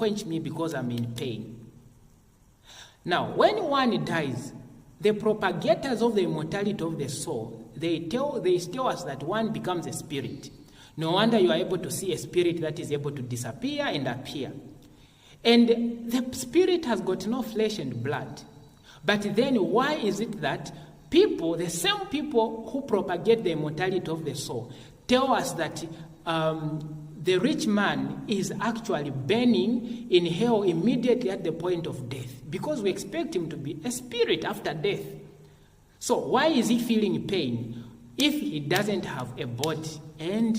quench me because I'm in pain. Now, when one dies, the propagators of the immortality of the soul, they tell us that one becomes a spirit. No wonder you are able to see a spirit that is able to disappear and appear. And the spirit has got no flesh and blood. But then why is it that people, the same people who propagate the immortality of the soul, tell us that the rich man is actually burning in hell immediately at the point of death? Because we expect him to be a spirit after death. So why is he feeling pain if he doesn't have a body? And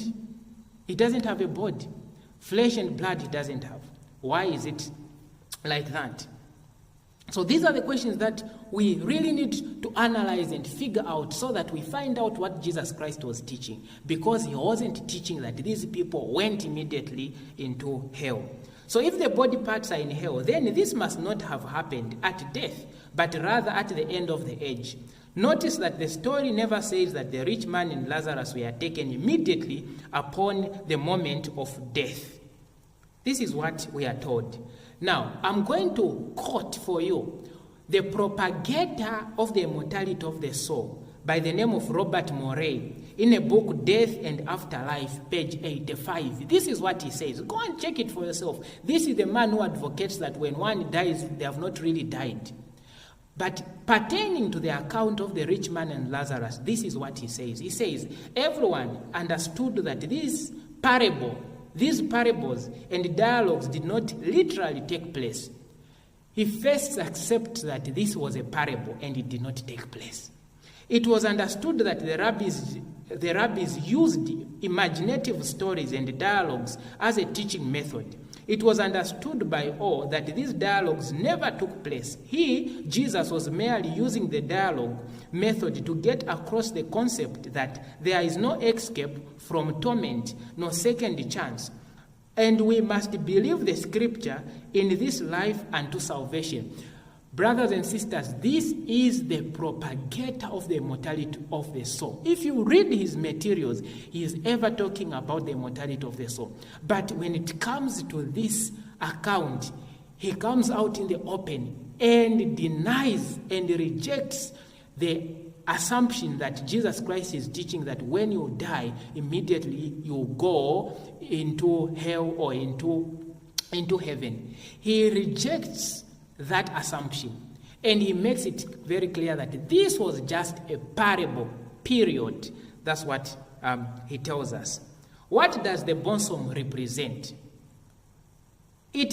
he doesn't have a body. Flesh and blood he doesn't have. Why is it like that? So these are the questions that we really need to analyze and figure out so that we find out what Jesus Christ was teaching. Because he wasn't teaching that these people went immediately into hell. So if the body parts are in hell, then this must not have happened at death, but rather at the end of the age. Notice that the story never says that the rich man and Lazarus were taken immediately upon the moment of death. This is what we are told. Now, I'm going to quote for you the propagator of the immortality of the soul by the name of Robert Morey in a book, Death and Afterlife, page 85. This is what he says. Go and check it for yourself. This is the man who advocates that when one dies, they have not really died. But pertaining to the account of the rich man and Lazarus, this is what he says. He says, everyone understood that these parables and dialogues did not literally take place. He first accepts that this was a parable and it did not take place. It was understood that the rabbis used imaginative stories and dialogues as a teaching method. It was understood by all that these dialogues never took place. He, Jesus, was merely using the dialogue method to get across the concept that there is no escape from torment, no second chance. And we must believe the scripture in this life unto salvation. Brothers and sisters, this is the propagator of the immortality of the soul. If you read his materials, he is ever talking about the immortality of the soul. But when it comes to this account, he comes out in the open and denies and rejects the assumption that Jesus Christ is teaching that when you die, immediately you go into hell or into heaven. He rejects that assumption, and he makes it very clear that this was just a parable, period. That's what he tells us. What does the bosom represent? It